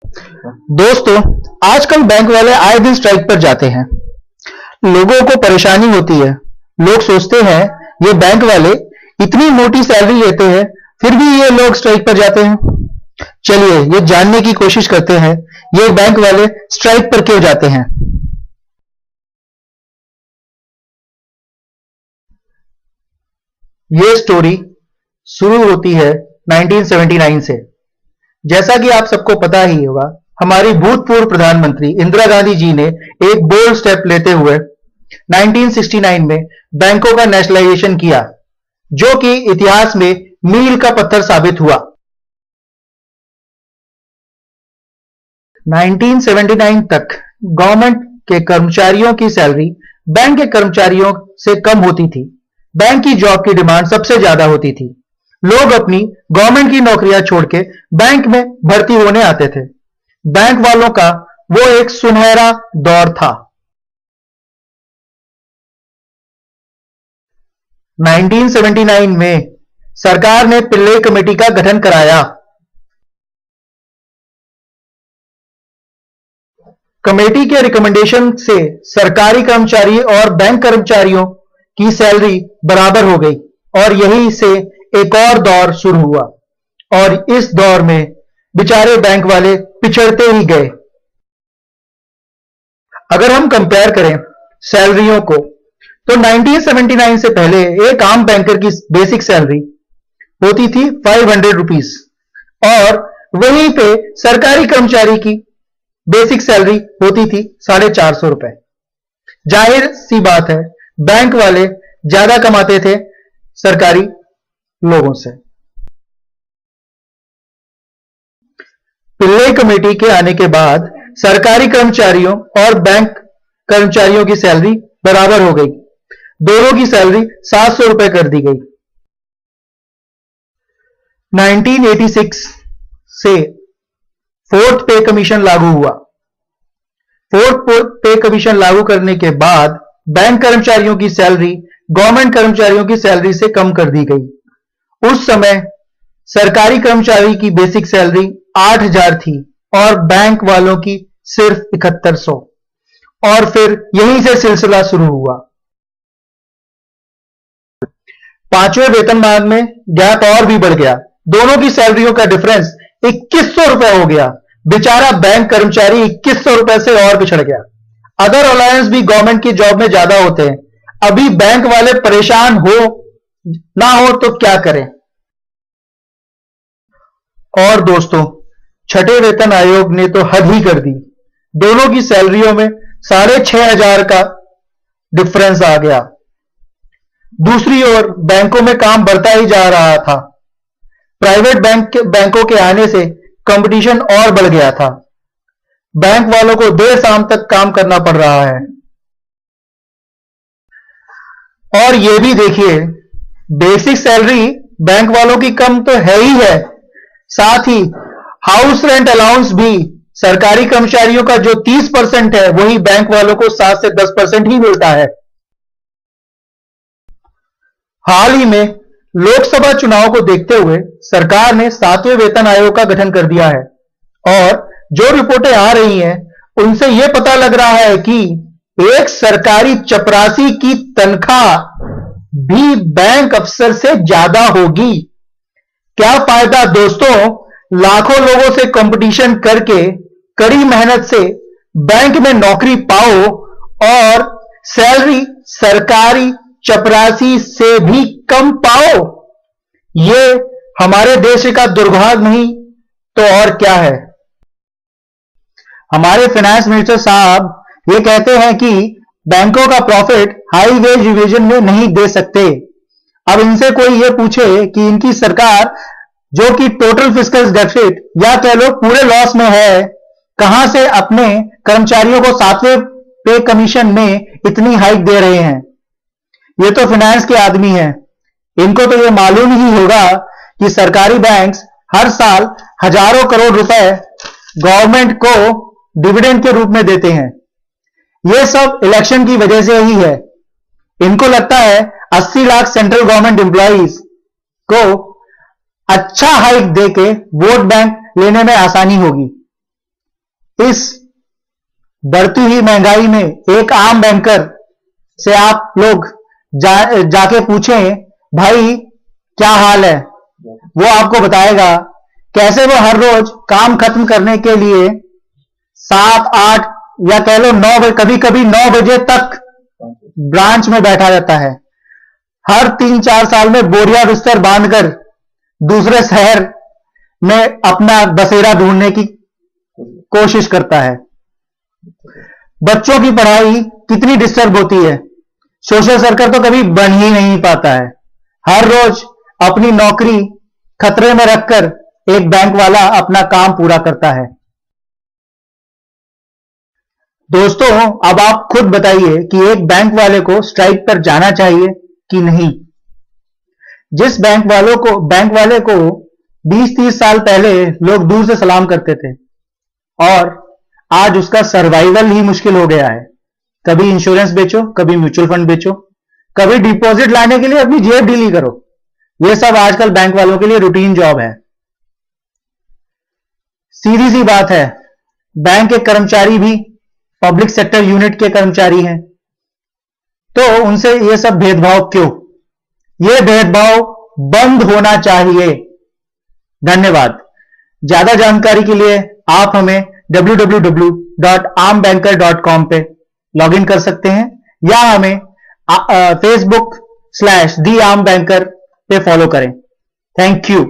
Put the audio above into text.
दोस्तों, आजकल बैंक वाले आए दिन स्ट्राइक पर जाते हैं। लोगों को परेशानी होती है। लोग सोचते हैं ये बैंक वाले इतनी मोटी सैलरी लेते हैं, फिर भी ये लोग स्ट्राइक पर जाते हैं। चलिए ये जानने की कोशिश करते हैं ये बैंक वाले स्ट्राइक पर क्यों जाते हैं। ये स्टोरी शुरू होती है 1979 से। जैसा कि आप सबको पता ही होगा, हमारी भूतपूर्व प्रधानमंत्री इंदिरा गांधी जी ने एक बोल्ड स्टेप लेते हुए 1969 में बैंकों का नेशनलाइजेशन किया, जो कि इतिहास में मील का पत्थर साबित हुआ। 1979 तक गवर्नमेंट के कर्मचारियों की सैलरी बैंक के कर्मचारियों से कम होती थी। बैंक की जॉब की डिमांड सबसे ज्यादा होती थी। लोग अपनी गवर्नमेंट की नौकरियां छोड़ के बैंक में भर्ती होने आते थे। बैंक वालों का वो एक सुनहरा दौर था। 1979 में सरकार ने पिल्लई कमेटी का गठन कराया। कमेटी के रिकमेंडेशन से सरकारी कर्मचारी और बैंक कर्मचारियों की सैलरी बराबर हो गई और यही से एक और दौर शुरू हुआ और इस दौर में बेचारे बैंक वाले पिछड़ते ही गए। अगर हम कंपेयर करें सैलरियों को तो 1979 से पहले एक आम बैंकर की बेसिक सैलरी होती थी 500 रुपीस और वहीं पे सरकारी कर्मचारी की बेसिक सैलरी होती थी 450 रुपए। जाहिर सी बात है बैंक वाले ज्यादा कमाते थे सरकारी लोगों से। पिल्लई कमेटी के आने के बाद सरकारी कर्मचारियों और बैंक कर्मचारियों की सैलरी बराबर हो गई। दोनों की सैलरी 700 रुपए कर दी गई। 1986 से फोर्थ पे कमीशन लागू हुआ। फोर्थ पे कमीशन लागू करने के बाद बैंक कर्मचारियों की सैलरी गवर्नमेंट कर्मचारियों की सैलरी से कम कर दी गई। उस समय सरकारी कर्मचारी की बेसिक सैलरी 8000 थी और बैंक वालों की सिर्फ 7100 और फिर यहीं से सिलसिला शुरू हुआ। पांचवें वेतनमान में गैप और भी बढ़ गया। दोनों की सैलरियों का डिफरेंस 2100 रुपए हो गया। बेचारा बैंक कर्मचारी 2100 रुपए से और पिछड़ गया। अदर अलायंस भी गवर्नमेंट की जॉब में ज्यादा होते हैं। अभी बैंक वाले परेशान हो ना हो तो क्या करें। और दोस्तों, छठे वेतन आयोग ने तो हद ही कर दी। दोनों की सैलरियों में 6500 का डिफरेंस आ गया। दूसरी ओर बैंकों में काम बढ़ता ही जा रहा था। प्राइवेट बैंकों के आने से कंपटीशन और बढ़ गया था। बैंक वालों को देर शाम तक काम करना पड़ रहा है। और ये भी देखिए, बेसिक सैलरी बैंक वालों की कम तो है ही है, साथ ही हाउस रेंट अलाउंस भी सरकारी कर्मचारियों का जो 30% है वही बैंक वालों को 7 से 10% ही मिलता है। हाल ही में लोकसभा चुनाव को देखते हुए सरकार ने 7वें वेतन आयोग का गठन कर दिया है और जो रिपोर्टें आ रही हैं उनसे यह पता लग रहा है कि एक सरकारी चपरासी की तनख्वाह भी बैंक अफसर से ज्यादा होगी। क्या फायदा दोस्तों, लाखों लोगों से कंपटीशन करके कड़ी मेहनत से बैंक में नौकरी पाओ और सैलरी सरकारी चपरासी से भी कम पाओ। ये हमारे देश का दुर्भाग्य नहीं तो और क्या है। हमारे फाइनेंस मिनिस्टर साहब ये कहते हैं कि बैंकों का प्रॉफिट हाई वेज डिवीजन में नहीं दे सकते। अब इनसे कोई ये पूछे कि इनकी सरकार जो कि टोटल फिस्कल डेफिसिट या कह लो पूरे लॉस में है, कहां से अपने कर्मचारियों को 7वें पे कमीशन में इतनी हाइक दे रहे हैं। ये तो फाइनेंस के आदमी हैं, इनको तो ये मालूम ही होगा कि सरकारी बैंक्स हर साल हजारों करोड़ रुपए गवर्नमेंट को डिविडेंड के रूप में देते हैं। ये सब इलेक्शन की वजह से ही है। इनको लगता है 80 लाख सेंट्रल गवर्नमेंट एम्प्लॉइज को अच्छा हाइक देके वोट बैंक लेने में आसानी होगी। इस बढ़ती हुई महंगाई में एक आम बैंकर से आप लोग जाके पूछें, भाई क्या हाल है, वो आपको बताएगा कैसे वो हर रोज काम खत्म करने के लिए 7, 8 या कह लो 9 बजे, कभी कभी 9 बजे तक ब्रांच में बैठा रहता है। हर 3-4 साल में बोरिया बिस्तर बांधकर दूसरे शहर में अपना बसेरा ढूंढने की कोशिश करता है। बच्चों की पढ़ाई कितनी डिस्टर्ब होती है, सोशल सर्कल तो कभी बन ही नहीं पाता है। हर रोज अपनी नौकरी खतरे में रखकर एक बैंक वाला अपना काम पूरा करता है। दोस्तों, अब आप खुद बताइए कि एक बैंक वाले को स्ट्राइक पर जाना चाहिए कि नहीं। जिस बैंक वाले को 20-30 साल पहले लोग दूर से सलाम करते थे और आज उसका सर्वाइवल ही मुश्किल हो गया है। कभी इंश्योरेंस बेचो, कभी म्यूचुअल फंड बेचो, कभी डिपॉजिट लाने के लिए अपनी जेब ढीली करो। यह सब आजकल बैंक वालों के लिए रूटीन जॉब है। सीधी सी बात है, बैंक के कर्मचारी भी पब्लिक सेक्टर यूनिट के कर्मचारी हैं, तो उनसे यह सब भेदभाव क्यों? यह भेदभाव बंद होना चाहिए। धन्यवाद। ज्यादा जानकारी के लिए आप हमें www.armbanker.com पे लॉगिन कर सकते हैं या हमें Facebook/thearmbanker पे फॉलो करें। Thank you.